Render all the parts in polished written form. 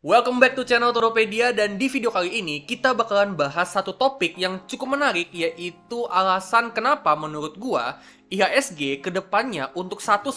Welcome back to channel Todopedia, dan di video kali ini kita bakalan bahas satu topik yang cukup menarik, yaitu alasan kenapa menurut gua IHSG kedepannya untuk 1-2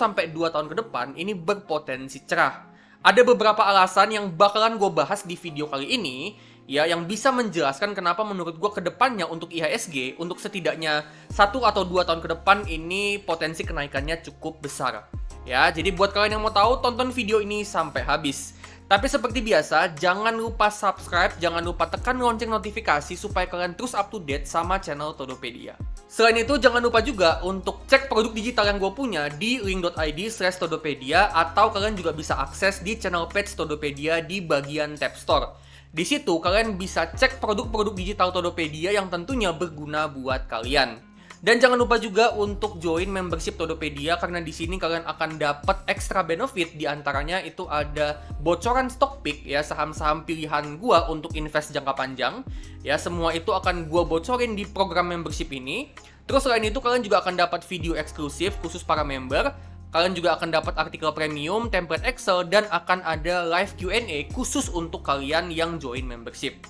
tahun ke depan ini berpotensi cerah. Ada beberapa alasan yang bakalan gua bahas di video kali ini ya, yang bisa menjelaskan kenapa menurut gua kedepannya untuk IHSG untuk setidaknya 1 atau 2 tahun ke depan ini potensi kenaikannya cukup besar. Ya, jadi buat kalian yang mau tahu, tonton video ini sampai habis. Tapi seperti biasa, jangan lupa subscribe, jangan lupa tekan lonceng notifikasi supaya kalian terus up to date sama channel Todopedia. Selain itu, jangan lupa juga untuk cek produk digital yang gue punya di link.id/Todopedia, atau kalian juga bisa akses di channel page Todopedia di bagian tab store. Di situ kalian bisa cek produk-produk digital Todopedia yang tentunya berguna buat kalian. Dan jangan lupa juga untuk join membership Todopedia, karena di sini kalian akan dapat extra benefit. Di antaranya itu ada bocoran stock pick ya, saham-saham pilihan gua untuk invest jangka panjang. Ya, semua itu akan gua bocorin di program membership ini. Terus selain itu kalian juga akan dapat video eksklusif khusus para member. Kalian juga akan dapat artikel premium, template Excel, dan akan ada live Q&A khusus untuk kalian yang join membership.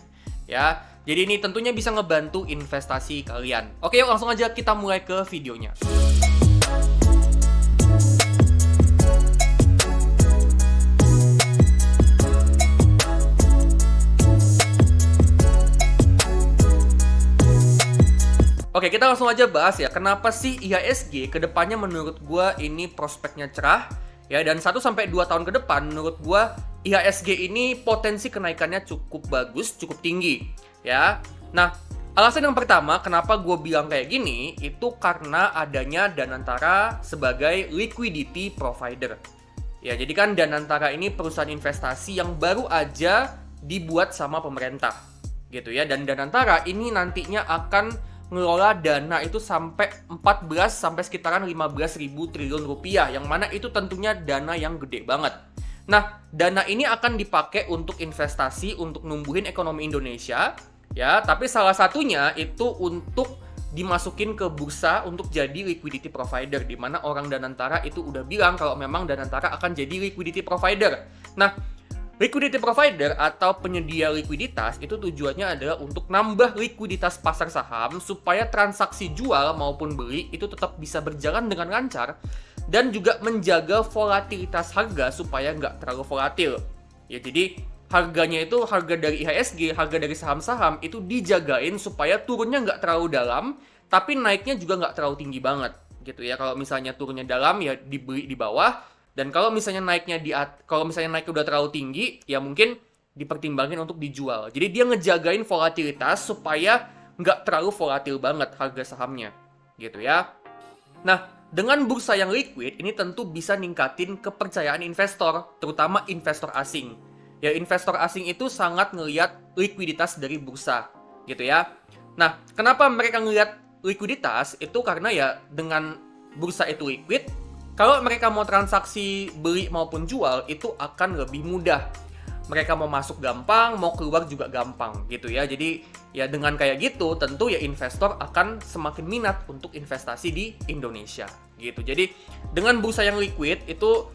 Ya, jadi ini tentunya bisa ngebantu investasi kalian. Oke, yuk langsung aja kita mulai ke videonya. Oke, kita langsung aja bahas ya, kenapa sih IHSG kedepannya menurut gua ini prospeknya cerah. Ya, dan 1-2 tahun ke depan menurut gua IHSG ini potensi kenaikannya cukup bagus, cukup tinggi. Ya, nah, alasan yang pertama kenapa gue bilang kayak gini itu karena adanya Danantara sebagai liquidity provider. Ya, jadi kan Danantara ini perusahaan investasi yang baru aja dibuat sama pemerintah, gitu ya. Dan Danantara ini nantinya akan ngelola dana itu sampai 14 sampai sekitaran 15.000 triliun rupiah, yang mana itu tentunya dana yang gede banget. Nah, dana ini akan dipakai untuk investasi, untuk numbuhin ekonomi Indonesia. Ya, tapi salah satunya itu untuk dimasukin ke bursa untuk jadi liquidity provider, di mana orang Danantara itu udah bilang kalau memang Danantara akan jadi liquidity provider. Nah, liquidity provider atau penyedia likuiditas itu tujuannya adalah untuk nambah likuiditas pasar saham supaya transaksi jual maupun beli itu tetap bisa berjalan dengan lancar, dan juga menjaga volatilitas harga supaya nggak terlalu volatil. Ya, jadi harganya itu, harga dari IHSG, harga dari saham-saham itu dijagain supaya turunnya nggak terlalu dalam, tapi naiknya juga nggak terlalu tinggi banget, gitu ya. Kalau misalnya turunnya dalam ya dibeli di bawah, dan kalau misalnya naiknya udah terlalu tinggi, ya mungkin dipertimbangin untuk dijual. Jadi dia ngejagain volatilitas supaya nggak terlalu volatil banget harga sahamnya, gitu ya. Nah, dengan bursa yang liquid ini tentu bisa ningkatin kepercayaan investor, terutama investor asing. Ya, investor asing itu sangat ngelihat likuiditas dari bursa, gitu ya. Nah, kenapa mereka ngelihat likuiditas? Itu karena ya dengan bursa itu liquid, kalau mereka mau transaksi beli maupun jual itu akan lebih mudah. Mereka mau masuk gampang, mau keluar juga gampang, gitu ya. Jadi ya dengan kayak gitu tentu ya investor akan semakin minat untuk investasi di Indonesia, gitu. Jadi dengan bursa yang liquid itu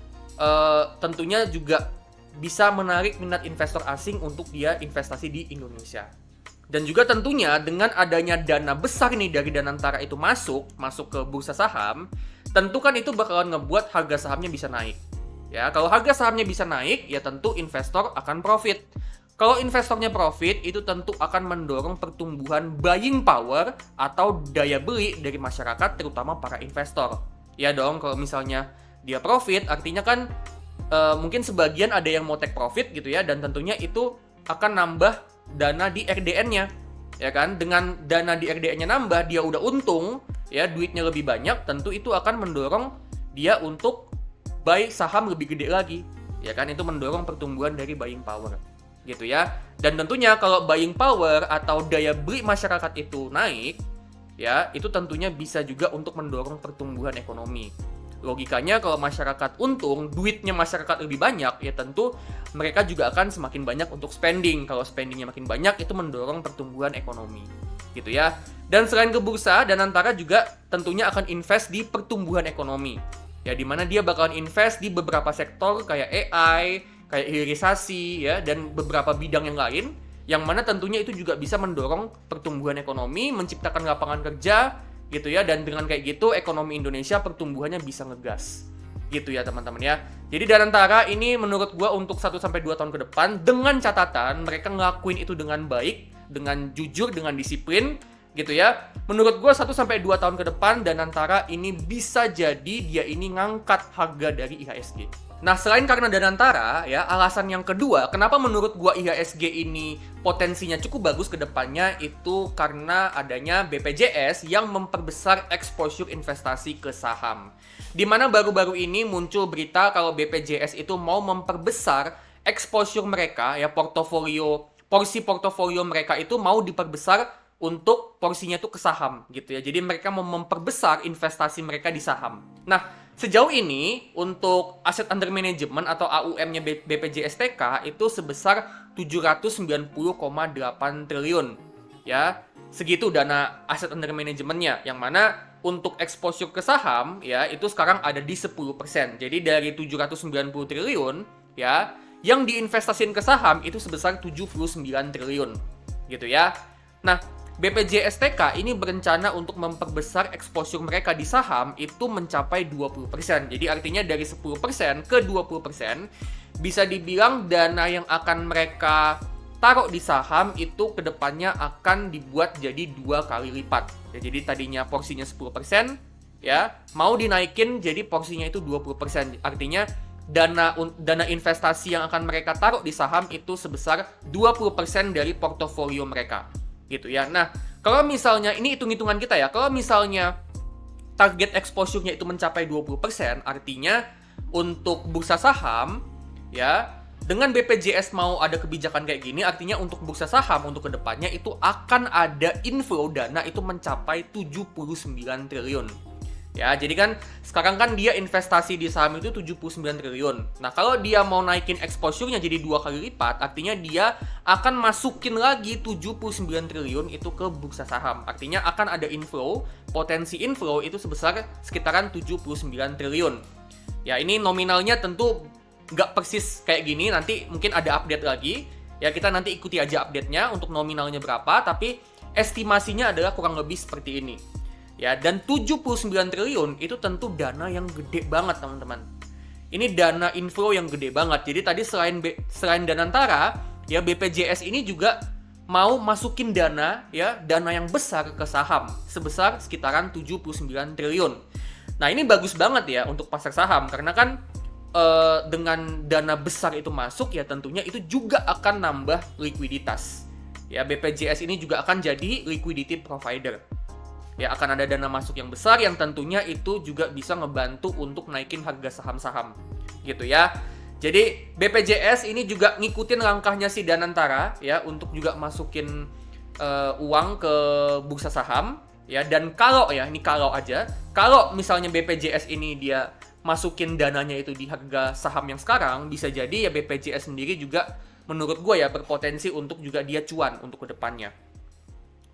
tentunya juga bisa menarik minat investor asing untuk dia investasi di Indonesia. Dan juga tentunya dengan adanya dana besar nih dari Danantara itu masuk ke bursa saham, tentu kan itu bakalan ngebuat harga sahamnya bisa naik. Ya, kalau harga sahamnya bisa naik, ya tentu investor akan profit. Kalau investornya profit, itu tentu akan mendorong pertumbuhan buying power atau daya beli dari masyarakat, terutama para investor. Ya dong, kalau misalnya dia profit, artinya kan mungkin sebagian ada yang mau take profit gitu ya, dan tentunya itu akan nambah dana di RDN-nya. Ya kan, dengan dana di RDN-nya nambah, dia udah untung, ya duitnya lebih banyak, tentu itu akan mendorong dia untuk buy saham lebih gede lagi. Ya kan, itu mendorong pertumbuhan dari buying power, gitu ya. Dan tentunya kalau buying power atau daya beli masyarakat itu naik, ya itu tentunya bisa juga untuk mendorong pertumbuhan ekonomi. Logikanya kalau masyarakat untung, duitnya masyarakat lebih banyak, ya tentu mereka juga akan semakin banyak untuk spending. Kalau spendingnya makin banyak, itu mendorong pertumbuhan ekonomi, gitu ya. Dan selain ke bursa, Danantara juga tentunya akan invest di pertumbuhan ekonomi. Ya, di mana dia bakalan invest di beberapa sektor kayak AI, kayak hilirisasi ya, dan beberapa bidang yang lain, yang mana tentunya itu juga bisa mendorong pertumbuhan ekonomi, menciptakan lapangan kerja gitu ya, dan dengan kayak gitu ekonomi Indonesia pertumbuhannya bisa ngegas. Gitu ya teman-teman ya. Jadi Danantara ini menurut gua untuk 1-2 tahun ke depan, dengan catatan mereka ngelakuin itu dengan baik, dengan jujur, dengan disiplin gitu ya. Menurut gua 1-2 tahun ke depan Danantara ini bisa jadi dia ini ngangkat harga dari IHSG. Nah, selain karena Danantara ya, alasan yang kedua kenapa menurut gua IHSG ini potensinya cukup bagus ke depannya itu karena adanya BPJS yang memperbesar exposure investasi ke saham. Di mana baru-baru ini muncul berita kalau BPJS itu mau memperbesar exposure mereka ya, porsi portofolio mereka itu mau diperbesar untuk porsinya itu ke saham gitu ya. Jadi mereka mau memperbesar investasi mereka di saham. Nah, sejauh ini untuk aset under management atau AUM-nya BPJS-TK itu sebesar 790,8 triliun. Ya, segitu dana aset under manajemennya, yang mana untuk exposure ke saham ya itu sekarang ada di 10%. Jadi dari 790 triliun ya, yang diinvestasiin ke saham itu sebesar 79 triliun. Gitu ya. Nah, BPJS-TK ini berencana untuk memperbesar exposure mereka di saham itu mencapai 20%. Jadi artinya dari 10% ke 20%, bisa dibilang dana yang akan mereka taruh di saham itu kedepannya akan dibuat jadi 2 kali lipat. Ya, jadi tadinya porsinya 10%, ya mau dinaikin jadi porsinya itu 20%. Artinya dana investasi yang akan mereka taruh di saham itu sebesar 20% dari portofolio mereka. Gitu ya. Nah, kalau misalnya ini hitung-hitungan kita ya, kalau misalnya target exposure-nya itu mencapai 20%, artinya untuk bursa saham ya, dengan BPJS mau ada kebijakan kayak gini, artinya untuk bursa saham untuk kedepannya itu akan ada inflow dana itu mencapai 79 triliun. Ya, jadi kan sekarang kan dia investasi di saham itu 79 triliun. Nah, kalau dia mau naikin exposure-nya jadi 2 kali lipat, artinya dia akan masukin lagi 79 triliun itu ke bursa saham. Artinya akan ada inflow, potensi inflow itu sebesar sekitaran 79 triliun. Ya, ini nominalnya tentu nggak persis kayak gini, nanti mungkin ada update lagi. Ya, kita nanti ikuti aja update-nya untuk nominalnya berapa, tapi estimasinya adalah kurang lebih seperti ini. Ya, dan 79 triliun itu tentu dana yang gede banget, teman-teman. Ini dana inflow yang gede banget. Jadi tadi selain Danantara, ya BPJS ini juga mau masukin dana yang besar ke saham sebesar sekitaran 79 triliun. Nah, ini bagus banget ya untuk pasar saham karena kan dengan dana besar itu masuk ya tentunya itu juga akan nambah likuiditas. Ya, BPJS ini juga akan jadi liquidity provider. Ya, akan ada dana masuk yang besar yang tentunya itu juga bisa ngebantu untuk naikin harga saham-saham. Gitu ya. Jadi BPJS ini juga ngikutin langkahnya si Danantara ya untuk juga masukin uang ke bursa saham ya, dan kalau misalnya BPJS ini dia masukin dananya itu di harga saham yang sekarang, bisa jadi ya BPJS sendiri juga menurut gue ya berpotensi untuk juga dia cuan untuk kedepannya.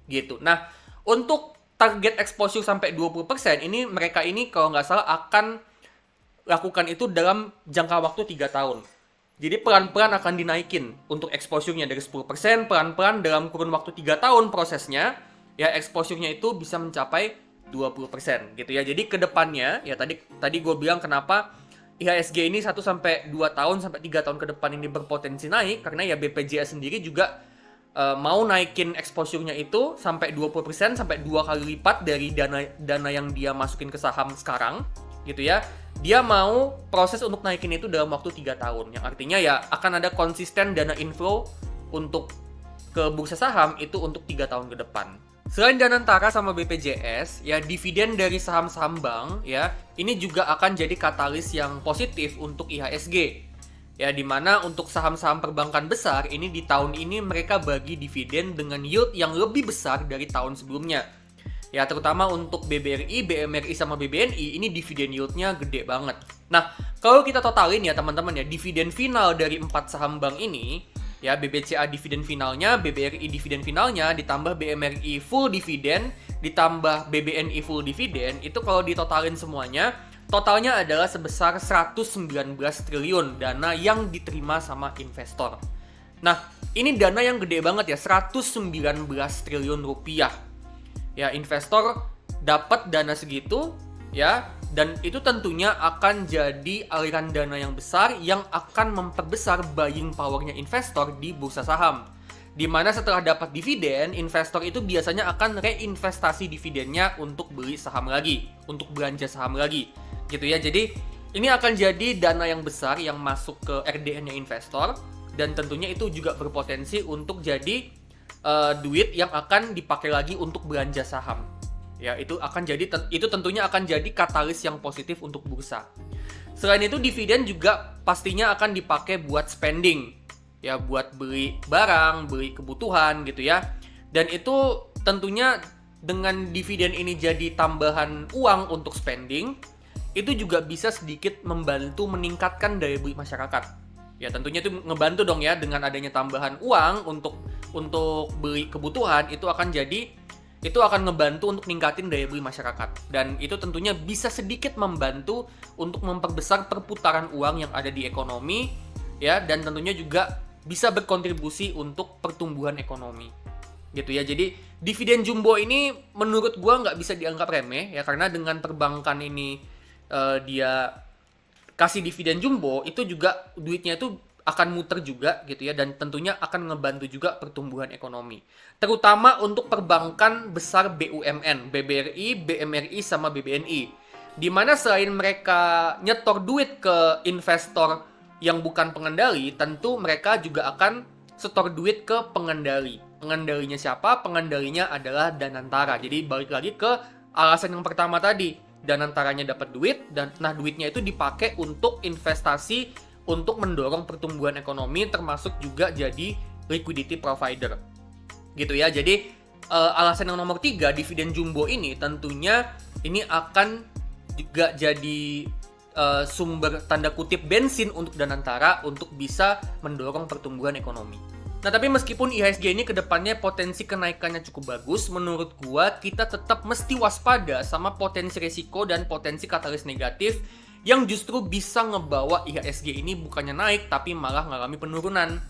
Gitu. Nah, untuk target exposure sampai 20% ini mereka ini kalau nggak salah akan lakukan itu dalam jangka waktu 3 tahun. Jadi pelan-pelan akan dinaikin untuk exposure-nya dari 10%, pelan-pelan dalam kurun waktu 3 tahun prosesnya, ya exposure-nya itu bisa mencapai 20% gitu ya. Jadi kedepannya, ya tadi gue bilang kenapa IHSG ini 1-2 tahun sampai 3 tahun ke depan ini berpotensi naik, karena ya BPJS sendiri juga mau naikin exposure-nya itu sampai 20% sampai 2 kali lipat dari dana yang dia masukin ke saham sekarang gitu ya. Dia mau proses untuk naikin itu dalam waktu 3 tahun. Yang artinya ya akan ada konsisten dana inflow untuk ke bursa saham itu untuk 3 tahun ke depan. Selain Danantara sama BPJS, ya dividen dari saham-saham bank ya, ini juga akan jadi katalis yang positif untuk IHSG. Ya, dimana untuk saham-saham perbankan besar ini di tahun ini mereka bagi dividen dengan yield yang lebih besar dari tahun sebelumnya. Ya, terutama untuk BBRI, BMRI sama BBNI ini dividen yieldnya gede banget. Nah, kalau kita totalin ya teman-teman ya, dividen final dari 4 saham bank ini, ya BBCA dividen finalnya, BBRI dividen finalnya, ditambah BMRI full dividen, ditambah BBNI full dividen, itu kalau ditotalin semuanya, Totalnya adalah sebesar 119 triliun dana yang diterima sama investor. Nah, ini dana yang gede banget ya, 119 triliun rupiah. Ya, investor dapat dana segitu ya, dan itu tentunya akan jadi aliran dana yang besar yang akan memperbesar buying powernya investor di bursa saham. Dimana setelah dapat dividen, investor itu biasanya akan reinvestasi dividennya untuk beli saham lagi, untuk belanja saham lagi, gitu ya. Jadi ini akan jadi dana yang besar yang masuk ke RDN-nya investor, dan tentunya itu juga berpotensi untuk jadi duit yang akan dipakai lagi untuk belanja saham. Ya, itu tentunya akan jadi katalis yang positif untuk bursa. Selain itu, dividen juga pastinya akan dipakai buat spending. Ya, buat beli barang, beli kebutuhan gitu ya. Dan itu tentunya dengan dividen ini jadi tambahan uang untuk spending, itu juga bisa sedikit membantu meningkatkan daya beli masyarakat. Ya, tentunya itu ngebantu dong ya, dengan adanya tambahan uang untuk beli kebutuhan, itu akan ngebantu untuk ningkatin daya beli masyarakat. Dan itu tentunya bisa sedikit membantu untuk memperbesar perputaran uang yang ada di ekonomi ya, dan tentunya juga bisa berkontribusi untuk pertumbuhan ekonomi gitu ya. Jadi dividen jumbo ini menurut gua nggak bisa dianggap remeh ya, karena dengan perbankan ini dia kasih dividen jumbo, itu juga duitnya itu akan muter juga gitu ya, dan tentunya akan ngebantu juga pertumbuhan ekonomi, terutama untuk perbankan besar BUMN, BBRI, BMRI, sama BBNI, dimana selain mereka nyetor duit ke investor yang bukan pengendali, tentu mereka juga akan setor duit ke pengendali. Pengendalinya siapa? Pengendalinya adalah Danantara. Jadi balik lagi ke alasan yang pertama tadi, Danantaranya dapat duit, dan duitnya itu dipakai untuk investasi, untuk mendorong pertumbuhan ekonomi, termasuk juga jadi liquidity provider. Gitu ya. Jadi alasan yang nomor 3, dividen jumbo ini tentunya ini akan juga jadi sumber tanda kutip bensin untuk Danantara untuk bisa mendorong pertumbuhan ekonomi. Nah, tapi meskipun IHSG ini kedepannya potensi kenaikannya cukup bagus, menurut gua kita tetap mesti waspada sama potensi risiko dan potensi katalis negatif yang justru bisa ngebawa IHSG ini bukannya naik tapi malah ngalami penurunan.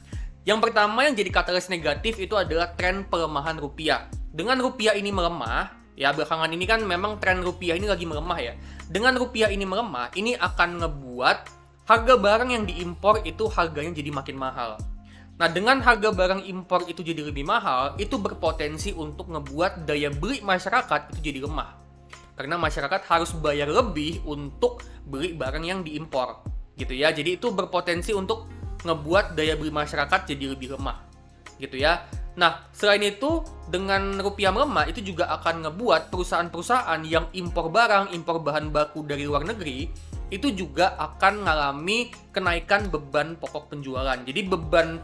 Yang pertama yang jadi katalis negatif itu adalah tren pelemahan rupiah. Dengan rupiah ini melemah, ya belakangan ini kan memang tren rupiah ini lagi melemah ya. Dengan rupiah ini melemah, ini akan ngebuat harga barang yang diimpor itu harganya jadi makin mahal. Nah, dengan harga barang impor itu jadi lebih mahal, itu berpotensi untuk ngebuat daya beli masyarakat itu jadi lemah. Karena masyarakat harus bayar lebih untuk beli barang yang diimpor, gitu ya. Jadi itu berpotensi untuk ngebuat daya beli masyarakat jadi lebih lemah, gitu ya. Nah, selain itu, dengan rupiah melemah, itu juga akan ngebuat perusahaan-perusahaan yang impor barang, impor bahan baku dari luar negeri, itu juga akan mengalami kenaikan beban pokok penjualan. Jadi beban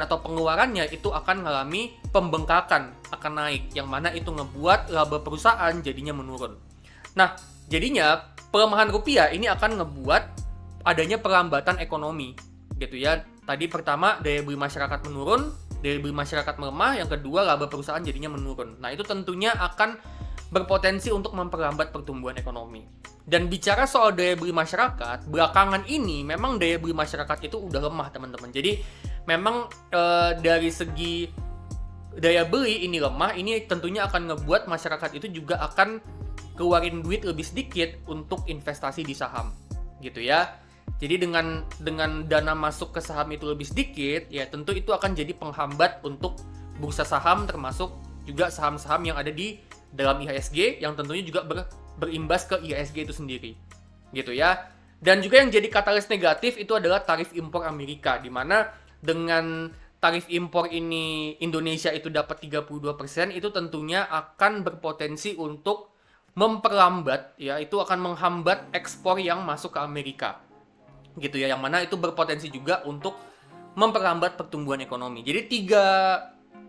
atau pengeluarannya itu akan mengalami pembengkakan, akan naik, yang mana itu ngebuat laba perusahaan jadinya menurun. Nah, jadinya pelemahan rupiah ini akan ngebuat adanya perlambatan ekonomi, gitu ya. Tadi pertama, daya beli masyarakat menurun, daya beli masyarakat melemah, yang kedua laba perusahaan jadinya menurun. Nah, itu tentunya akan berpotensi untuk memperlambat pertumbuhan ekonomi. Dan bicara soal daya beli masyarakat, belakangan ini memang daya beli masyarakat itu udah lemah, teman-teman. Jadi memang dari segi daya beli ini lemah, ini tentunya akan ngebuat masyarakat itu juga akan keluarin duit lebih sedikit untuk investasi di saham, gitu ya. Jadi dengan dana masuk ke saham itu lebih sedikit, ya tentu itu akan jadi penghambat untuk bursa saham, termasuk juga saham-saham yang ada di dalam IHSG yang tentunya juga berimbas ke IHSG itu sendiri, gitu ya. Dan juga yang jadi katalis negatif itu adalah tarif impor Amerika, di mana dengan tarif impor ini Indonesia itu dapat 32%, itu tentunya akan berpotensi untuk memperlambat, ya itu akan menghambat ekspor yang masuk ke Amerika, gitu ya, yang mana itu berpotensi juga untuk memperlambat pertumbuhan ekonomi. Jadi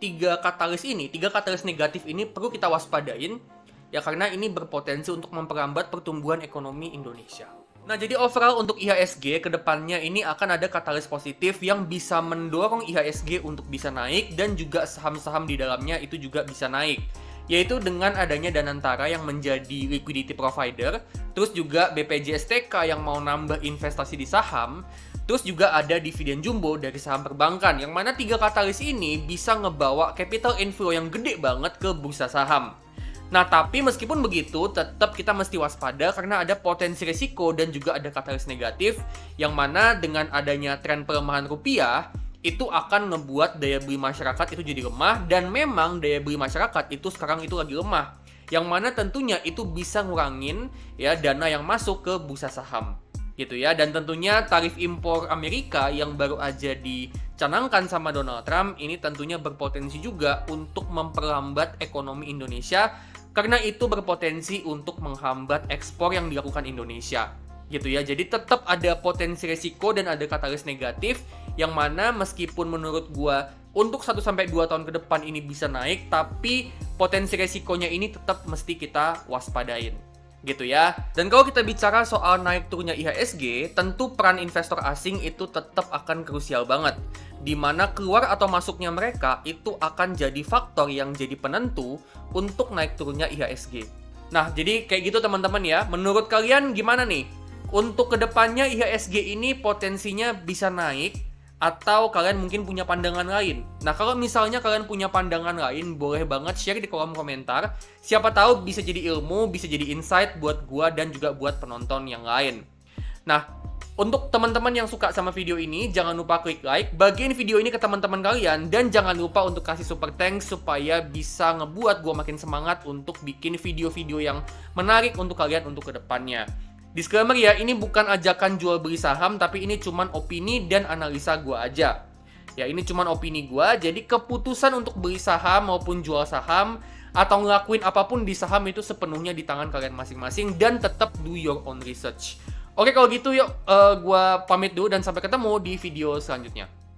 tiga katalis negatif ini perlu kita waspadain ya, karena ini berpotensi untuk memperlambat pertumbuhan ekonomi Indonesia. Nah, jadi overall untuk IHSG kedepannya ini akan ada katalis positif yang bisa mendorong IHSG untuk bisa naik, dan juga saham-saham di dalamnya itu juga bisa naik. yaitu dengan adanya Danantara yang menjadi liquidity provider, terus juga BPJSTK yang mau nambah investasi di saham, terus juga ada dividen jumbo dari saham perbankan, yang mana 3 katalis ini bisa ngebawa capital inflow yang gede banget ke bursa saham. Nah, tapi meskipun begitu, tetap kita mesti waspada karena ada potensi risiko dan juga ada katalis negatif, yang mana dengan adanya tren pelemahan rupiah, itu akan ngebuat daya beli masyarakat itu jadi lemah, dan memang daya beli masyarakat itu sekarang itu lagi lemah, yang mana tentunya itu bisa ngurangin ya dana yang masuk ke bursa saham gitu ya. Dan tentunya tarif impor Amerika yang baru aja dicanangkan sama Donald Trump ini tentunya berpotensi juga untuk memperlambat ekonomi Indonesia, karena itu berpotensi untuk menghambat ekspor yang dilakukan Indonesia gitu ya. Jadi tetap ada potensi resiko dan ada katalis negatif, yang mana meskipun menurut gua untuk 1-2 tahun ke depan ini bisa naik, tapi potensi resikonya ini tetap mesti kita waspadain gitu ya. Dan kalau kita bicara soal naik turunnya IHSG, tentu peran investor asing itu tetap akan krusial banget, dimana keluar atau masuknya mereka itu akan jadi faktor yang jadi penentu untuk naik turunnya IHSG. Nah, jadi kayak gitu teman-teman ya. Menurut kalian gimana nih? Untuk kedepannya IHSG ini potensinya bisa naik, atau kalian mungkin punya pandangan lain? Nah, kalau misalnya kalian punya pandangan lain, boleh banget share di kolom komentar. Siapa tahu bisa jadi ilmu, bisa jadi insight buat gua dan juga buat penonton yang lain. Nah, untuk teman-teman yang suka sama video ini, jangan lupa klik like, bagiin video ini ke teman-teman kalian, dan jangan lupa untuk kasih super thanks supaya bisa ngebuat gua makin semangat untuk bikin video-video yang menarik untuk kalian untuk kedepannya. Disclaimer ya, ini bukan ajakan jual beli saham, tapi ini cuman opini dan analisa gua aja. Ya, ini cuman opini gua, jadi keputusan untuk beli saham maupun jual saham atau ngelakuin apapun di saham itu sepenuhnya di tangan kalian masing-masing, dan tetap do your own research. Oke, kalau gitu yuk gua pamit dulu dan sampai ketemu di video selanjutnya.